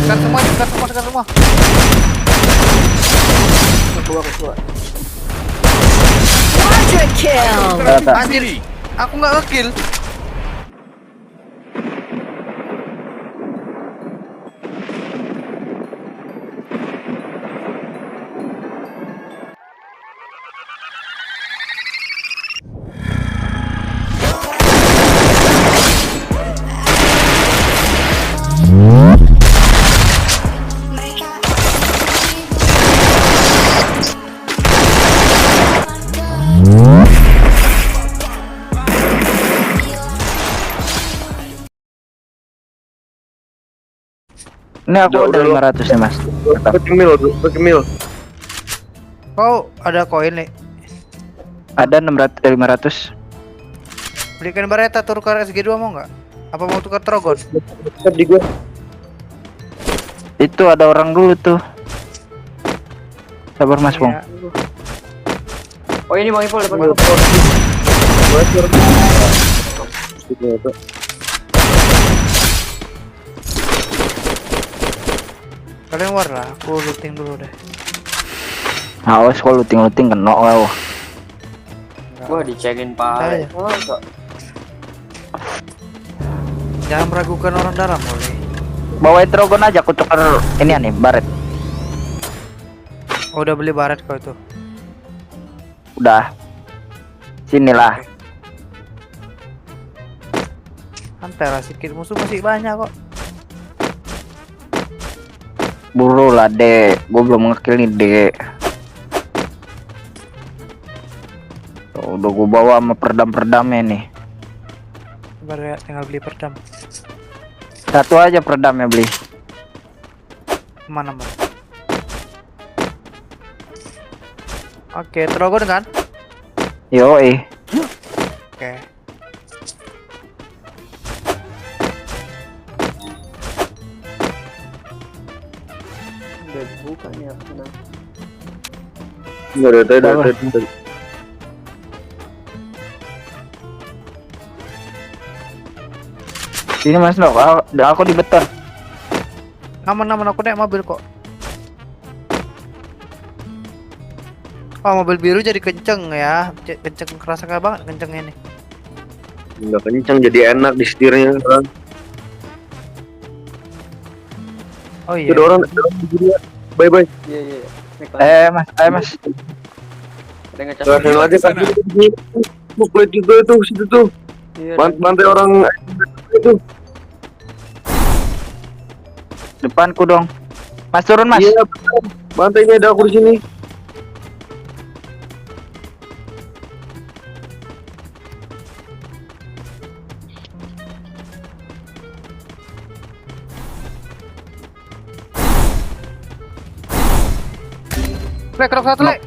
Sekat semua. Keluar. Quadra kill. Anjir, aku nggak nge-kill. Ini aku udah 500 nih mas. Pakai mil. Kau ada koin nih. Ada 600 dari 500. Belikan Bareta tukar SG2 mau nggak? Apa mau tukar Trogon? Di gua. Itu ada orang dulu tuh. Sabar mas Bong. Iya. Oh ini mau info depan. Kalian war lah, aku looting dulu deh. Awas kalau looting kena wow. Wah dicekin pak. Ayo. Jangan meragukan orang dalam boleh. Bawain Trogon aja, aku tukar ini nih baret. Oh, udah beli baret kau itu. Udah. Sinilah. Santai lah sedikit, musuh masih banyak kok. Buru lah dek, gue belum ngekill nih dek. Tuh, udah gue bawa sama perdam-perdamnya nih. Baru ya, tinggal beli perdam. Satu aja perdamnya beli. Mana mas? Oke, Trogon kan? Yoi. Oke. Udah buka nih aku nah. Enggak ada tadi. Sini mas Nok, aku di beton. Aman aku naik mobil kok. Oh, mobil biru jadi kenceng ya. Kenceng, kerasa banget kenceng ini. Enggak kencang jadi enak di setirnya. Oh iya. Ada orang dia. Bye. Iya. Naik Mas, ayo mas. Ada ngecas. Langsung aja kan. Buklet juga itu situ tuh. Iya. Bantai orang itu. Depanku dong. Mas turun mas. Iya, bantainya ada aku di sini. Le, kerok satu le.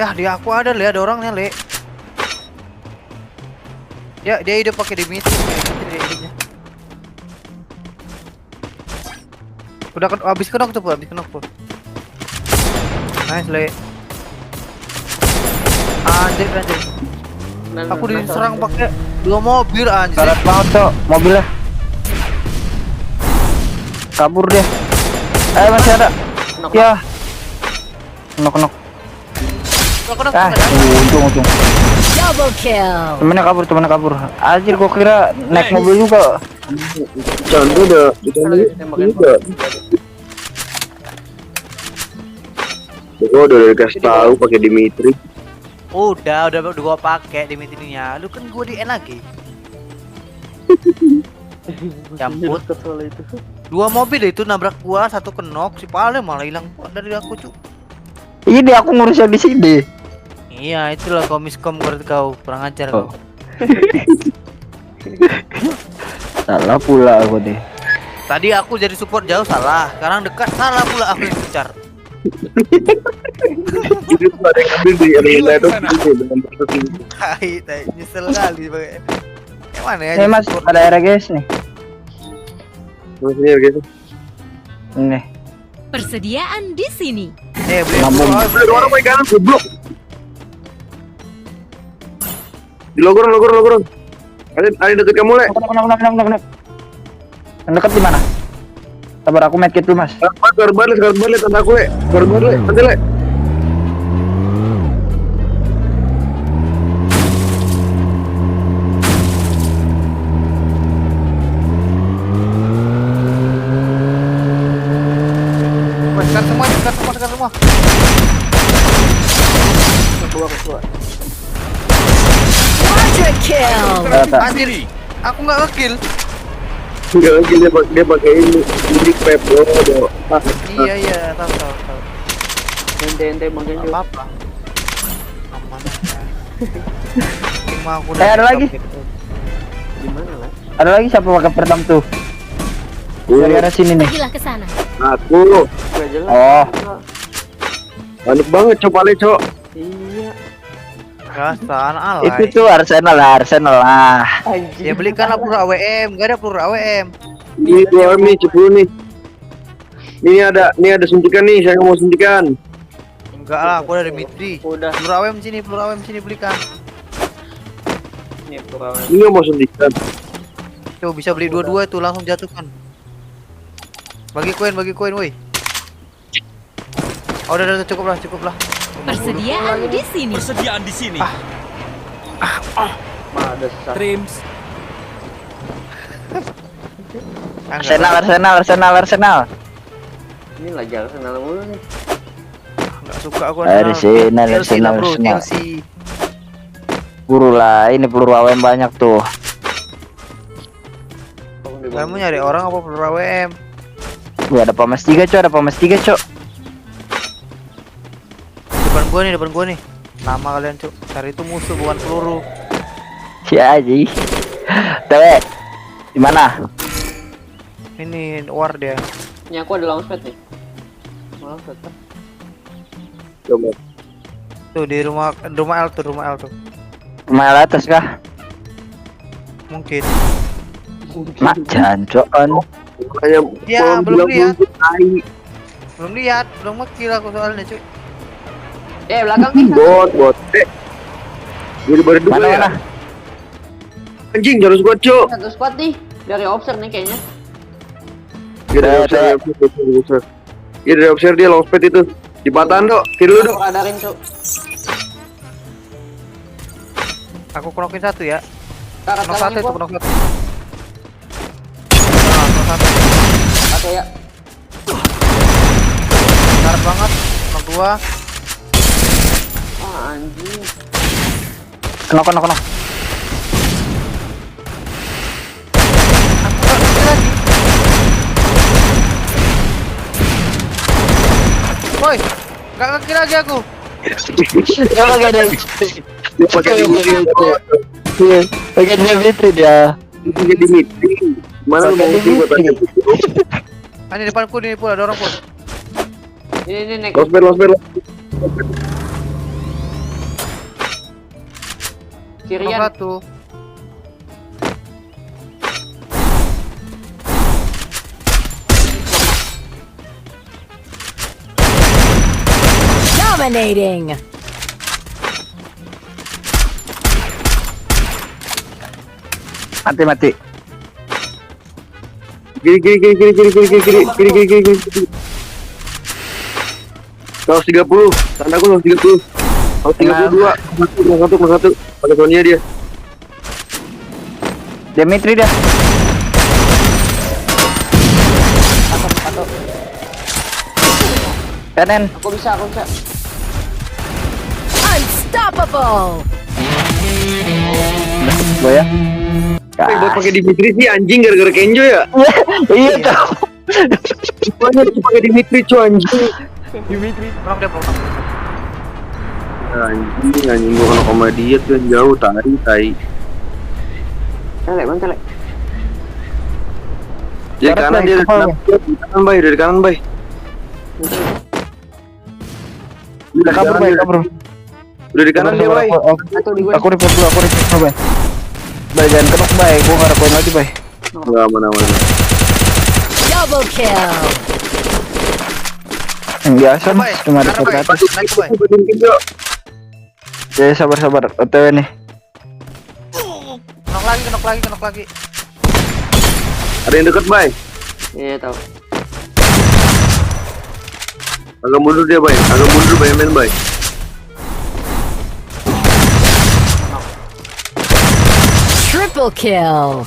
Ya di aku ada le, ada orangnya le. Ya dia hidup pakai Dimitri, dia hidupnya. Udah habis kenok tuh, habis kenok tuh. Nice le. Anjir. Aku diserang pakai 2 mobil anjir. Barat banget tuh mobilnya. Kabur dia. Masih ada. Ya. Kenok. Untung. Double kill. Temennya kabur. Anjir gua kira naik mobil juga. Canda udah Gua udah dikasih tahu pakai Dimitri. Udah gua pakai Dimitrinya. Lu kan gua di N lagi. Campur Kesel itu. 2 mobil itu nabrak gua, 1 kenok, si Pale malah hilang dari aku cu. Ini aku ngurus yang di sini. Iya, itulah komiskom kau kurang ajar kau. Salah pula aku deh. Tadi aku jadi support jauh salah, sekarang dekat salah pula aku yang kejar. Jadi tuh ada yang ambil di arena itu dengan persis. Tai, nyesel kali pakai. Yang mana ya? Mas, ada RGS nih. Maksudnya gitu. Nih. Persediaan di sini. Beli Namun. Ada orang main kanan goblok. Di logor. Ada deket kamu le. Kenok. Yang dekat di mana? Sabar aku medkit dulu mas. Sekarang balik tanda aku le. Sekarang balik nanti le. Woi, sekarang semua. Keluar. Quadra kill. Rata. Anjir, aku nggak ngekill. Enggak lagi dia pakai ini pep bro. Iya, tahu. Ente makin Nggak apa-apa. Aman. Cuma aku ada lagi. gimana lah? Ada lagi siapa pakai peredam tuh? Dari arah sini nih. Pergilah ke sana. Aku Gak jelas. Oh. panik banget coba le cok. Iya. Gasan Itu alay. tuh Arsenal lah. Ya belikanlah peluru AWM, gak ada peluru AWM. Ini dua nih cepul nih. Ini ada suntikan nih, saya mau suntikan. Enggak lah, aku ada Dimitri. Udah. Peluru AWM sini belikan. Nih pura. Ini mau suntikan. Coba bisa beli dua-dua itu langsung jatuhkan. Bagi koin, woi. Oh, udah cukup lah. Persediaan di sini. Ada satu. Trims. Arsenal. Ini lagi Arsenal mulu nih. Enggak suka aku Arsenal. Chelsea lah, bro, Chelsea. Buru lah, ini peluru AWM banyak tuh. Kamu nyari orang apa peluru AWM? Ada pamas 3 cok. Depan gua nih. Nama kalian, Cuk. Cari itu musuh bukan peluru. Si Aji. Tewe. Di mana? Ini war dia. Ini aku ada launchpad nih. Maaf tetap. Coba. Tuh di rumah L tuh. Rumah atas kah? Mungkin. Mak jancokan. Kayak Ya, belum lihat. tai. Belum ngekill aku soalnya, cuy. Belakang nih. Bot. Jadi baru dua Mana ya. mana? Anjing harus gua cok. Satu spot nih. Dari observe nih kayaknya. Dia dari observer. Dia dari observer dia launchpad itu. Di patahan dok. Kiri dulu dok. Radarin, Cuk. Aku knokin satu ya. Karat Knock satu itu, gua. knock satu. Nah, knock satu. Oke ya. Karat banget. Knock dua. Ah anjing. Kenok. Aku nggak ngekill lagi. Woi, nggak ngekill lagi aku. Kalau gak ada. Dia pakai Pakai Dimitri dia. Dimitri. Mana lu mau ngisi gua tanya. Ini depanku nih pula ada orang pun. Ini naik. Launchpad. Knock Kirian. satu. Dominating. Mati. Kiri. 130. Tanda aku 130. 132. Satu. Pakai Sonia dia. Dimitri dah. Kanan. Aku bisa. Unstoppable. Gua ya. Buat pakai Dimitri sih anjing gara-gara Kenjo ya. Iya tuh. Pokoknya tuh pakai Dimitri cuy anjing. Knock dia, knock. Anjing gua kalau sama dia tuh jauh tai. Telek. Dari kanan dia dari kanan bay. Udah kabur. Udah di kanan dia bay. Satu di gue. Aku report dulu, Bay. Bay jangan kenok, Bay. Gua enggak rekoin lagi, Bay. Enggak mana. Double kill. Biasa Bay, cuma kanan, report Bay. atas. Naik, Bay. Ya sabar. OTW nih. Knock lagi. Ada yang deket bay. Iya tahu. Agak mundur dia, Bay. Agak mundur, Bay, main, Bay. Triple kill.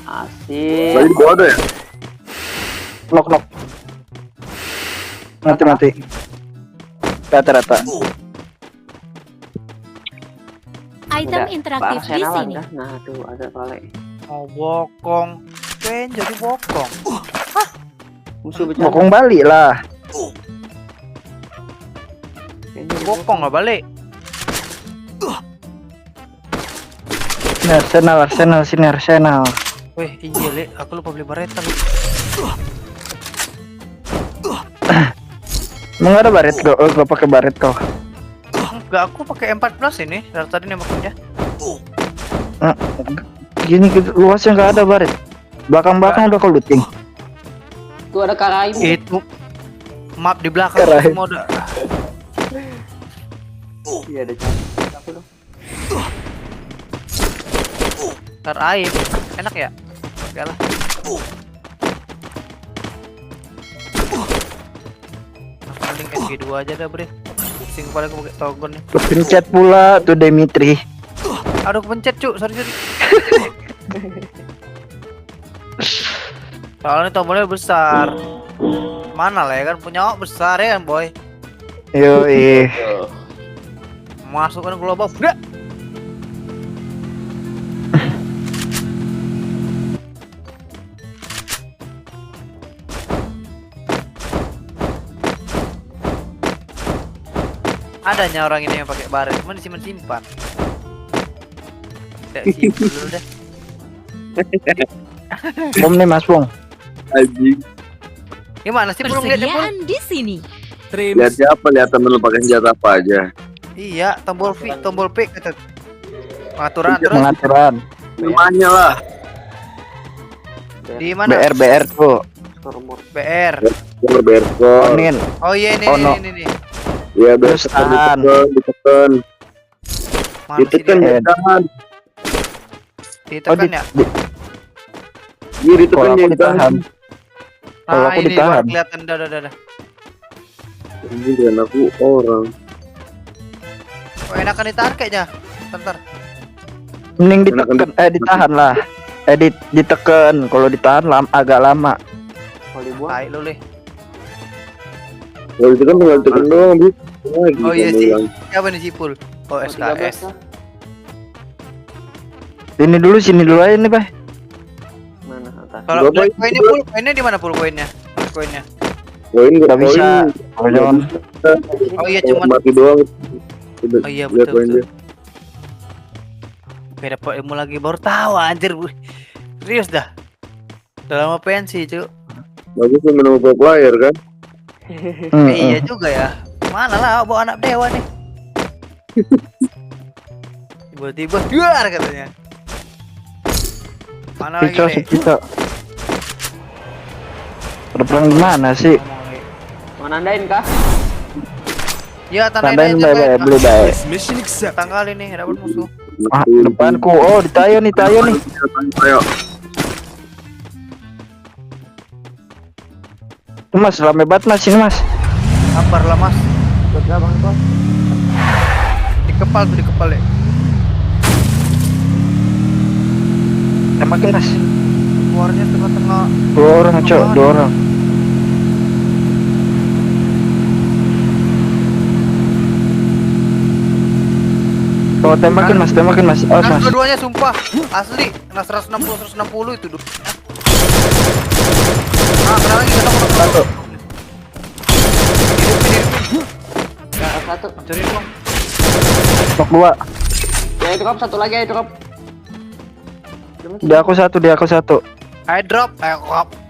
Asik. Bay di bawah ada ya? Knock. Mati. Rata-rata. Item Udah, interaktif Pak di Arsenal sini. ada. Nah, tuh ada kali. Mau bokong. Ken jadi bokong. Musuh bercanda. Bokong balik lah. Kayaknya Bokong nggak balik. Ini Arsenal, sini Arsenal. Weh, iya le, aku lupa beli bareta le. Emang ada baret kok? Oh, gak pakai baret kok. Enggak, aku pakai M14 ini. Dari tadi nembaknya. Nah, gini gitu, luasnya nggak ada baret. Belakang udah kau looting. Tuh ada Karaim. Itu map di belakang Keren. semua udah. Iya ada cantik. Aku dong. Ntar air. Enak ya? Enggak lah. Aku mending SG2 aja dah bre. Pusing kepala aku pakai togon nih. Pencet pula tuh Dimitri. Aduh kepencet cuk, sorry. Soalnya tombolnya besar. Mana lah ya kan, punya awak besar ya kan boy. Yoi. Masukkan global. Udah. Adanya orang ini yang pakai baret, cuma disimpan. Tidak simpan dulu deh. Bom nih Mas Bung. Anjing. Gimana sih belum lihat Persediaan di sini. Lihat siapa? Lihat temen lu pakai senjata apa aja. Iya, tombol V, tombol P kata. Pengaturan terus Pengaturan. Namanya lah. di mana? BR tuh. Scoreboard. BR. Berko. Onin. Oh iya ini Oh, no. ini. Iya, Terus tahan. ditekan. Mana sih Ditekan, dia? ya, tahan. Ditekan ya? Iya, ditekan, Kalau ya, aku ditahan. Kalau Ah aku ini ditahan. baru kelihatan dah. Ini dan aku orang. Oh enakan ditahan kayaknya. Bentar. Mending ditekan, ditahan lah. Ditekan. Kalau ditahan agak lama. Kalau dibuang. Tai lu leh. Kalau ditekan tinggal ditekan doang, Bu. Oh iya sih. Siapa nih Sipul? Oh Oh, 13 SKS. lah. Sini dulu aja nih, Bay. Mana atas? Kalau Berapa koinnya itu? Pul, koinnya di mana Pul koinnya? Koinnya. Poin Nggak bisa. Kalau jangan Oh iya cuman. mati doang. Oh iya Lihat betul. poin dia. Beda ilmu lagi baru tahu anjir bu. Serius dah. Udah lama pensi cu. Bagus tuh menemu pro player kan. Iya juga ya. Mana lah bawa anak dewa nih. Tiba-tiba duar katanya. Mana lagi Picos nih? kita. Perang gimana sih? Mau nandain kah? Ya Tandain tandain aja beli baik. tanggal ini dapat musuh. Ah, depanku. Oh, ditayo nih. Ayo. Mas, rame banget Mas ini, Mas. Sabar lah mas. Buat abang itu. Di kepal ya. Tembakin, Mas. Keluarnya tengah-tengah. Dua orang, Cok. Dua orang. Oh, tembakin Mas. Awas, Nas Mas. dua-duanya sumpah asli. Nas 160 itu dulu. Ah, kena lagi Satu. Satu. Cari dong. Nok dua. Ya drop satu lagi ya drop. Dia aku satu. I drop.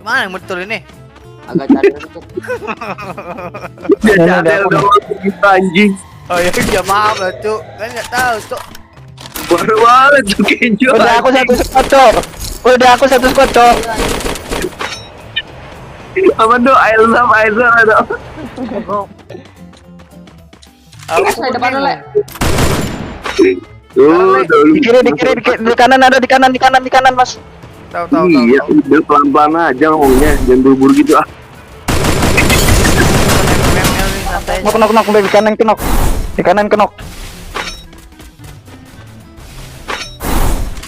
Mana yang betul ini? Agak cari dikit. Ini Ada dia aku. udah kita anjing. Oh ya maaf lah cuk. Kan nggak tahu cuk. Baru banget tuh Kenjo. Udah aku satu squad, Cok. Apa tuh? Ailsam ada. Mas, di depan lu, Le. Tuh, dulu. Di kiri, di kanan ada, di kanan Mas. Tahu. Iya, udah pelan-pelan aja ngomongnya, jangan buru-buru gitu ah. santai Knock, aja. knock, knock, knock, di kanan kenok. Di kanan kenok.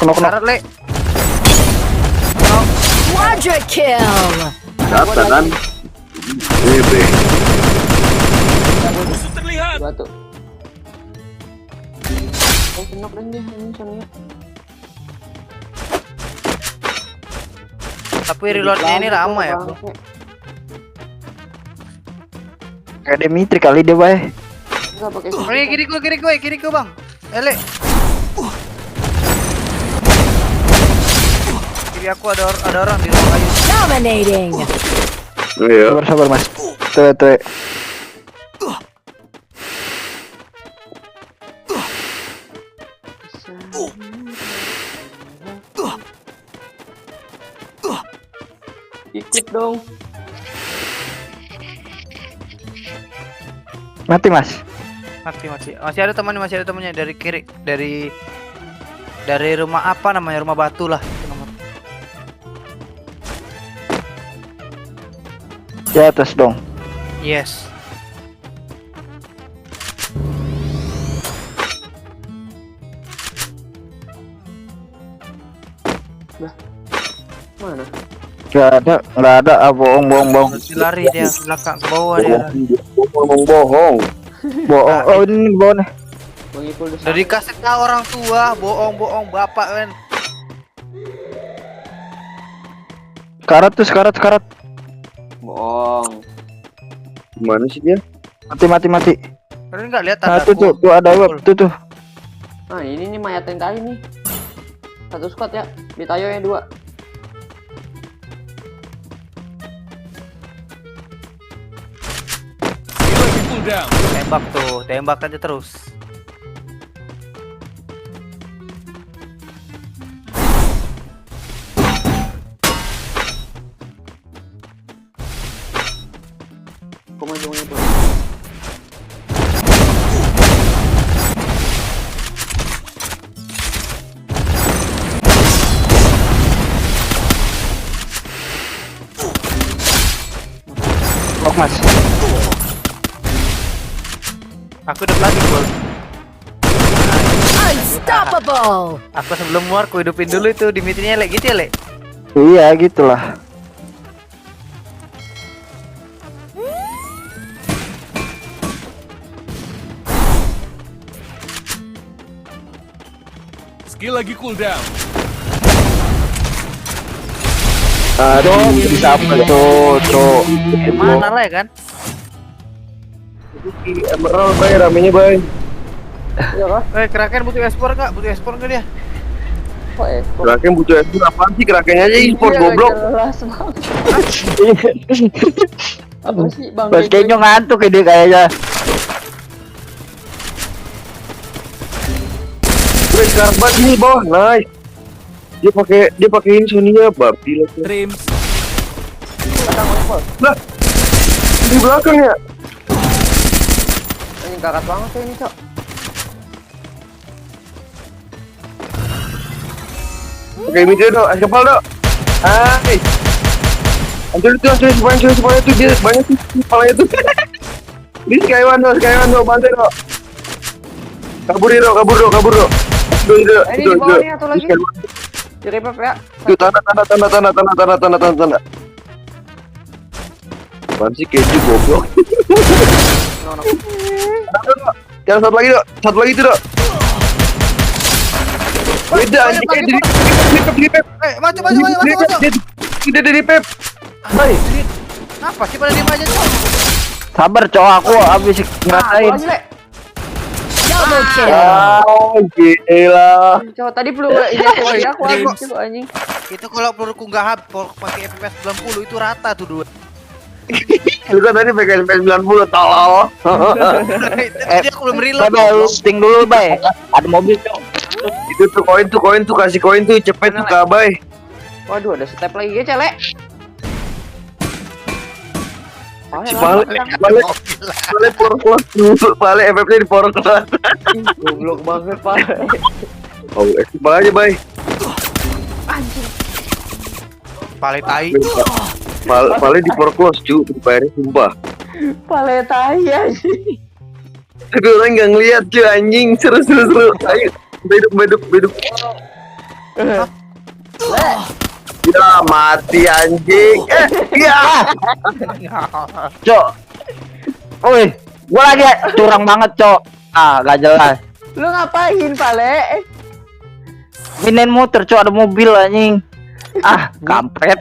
Kenok, knock. Karat le. Quadra kill. Data kan. Bebe. Batu. Oh, kenok dan dia ini soalnya. Tapi reloadnya ini lama ya. Bro. Kayak Dimitri kali dia, bay. Enggak pakai Oh, ini kiri gue bang. Ele. Kiri aku ada orang di ruang kayu. Dominating. Iya. Sabar, sabar, Mas. Tuh. Ikut dong. Mati, Mas. Mati. Masih ada temannya dari kiri, dari rumah apa namanya? Rumah batu lah. Itu nomor. Di atas dong. Yes. Mana? Nggak ada. Ah, bohong. Masih lari dia ke belakang ke bawah dia. Bohong. Bohong. Oh, ini di bawah nih. Bang Ipul udah Udah dikasih tahu orang tua, bohong bapak kan. Karat. bohong. Gimana sih dia? Mati. Kalian nggak lihat Nah, tanda tuh ada web tuh. Nah, ini nih mayat yang tadi nih. Satu squad ya. Di Tayo yang 2. Tembak aja terus. Kok maju itu? Blok, Mas. Aku udah lagi gol. Unstoppable. Aku sebelum muar aku hidupin dulu itu Dimitrinya lek gitu ya lek. Iya, gitulah. Skill lagi cooldown. Aduh, bisa apa tuh. Mana lah ya kan? Emerald bay, ramenya bay. Iya kah? Kraken butuh ekspor nggak? Butuh ekspor nggak dia? Kok ekspor? Kraken butuh ekspor apaan sih? Krakennya aja e-sport Iya, goblok. jelas banget. Apa sih Bang? Bos kayaknya ngantuk ini kayaknya. Gue sekarang banget ini bawah, nice. Dia pakai Insonia babi lah. Dreams. Lah, di belakang ya. Ini karat banget ya ini, Cok. Oke, ini dong, es kepal dong. Hai. Hancur semuanya tuh dia banyak tuh kepalanya tuh. Di Skywan dong, bantai dong. Kabur dong. Ini di bawah nih atau lagi? Di revive ya. Tuh tanda. Apaan sih keju goblok? No. Jangan satu lagi tuh dong. Beda anjing di pep. Maju. Dia di pep. Hai. Apa sih pada diem aja tuh? Sabar, cowok, aku habis ngerasain. Lagi, Le. Double kill. Oh, gila. Cok, tadi belum ini aku anjing. Itu kalau peluruku nggak habis, pakai FPS 90 itu rata tuh dua. Lu kan tadi pakai SMP 90 tolol. Tadi aku belum reload. Coba lu sting dulu, bay. Ada mobil, cowok. Itu tuh koin tuh kasih koin tuh cepet tuh kabay. Waduh, ada step lagi ya, Cele. Balik poroklas dulu, balik FF-nya di poroklas. Goblok banget, Pak. Oh, ekspal aja, bay. Pale tai. Balik di poroklas, cu, dibayarnya sumpah. Pale tai anjing. Tapi orang nggak ngeliat cuy anjing. Seru. Ayo, beduk. Ya mati anjing. Ya. Cok. Woi, gua lagi curang banget, Cok. Ah, gak jelas. Lu ngapain, Pale? Minin muter, Cok, ada mobil anjing. Ah, kampret.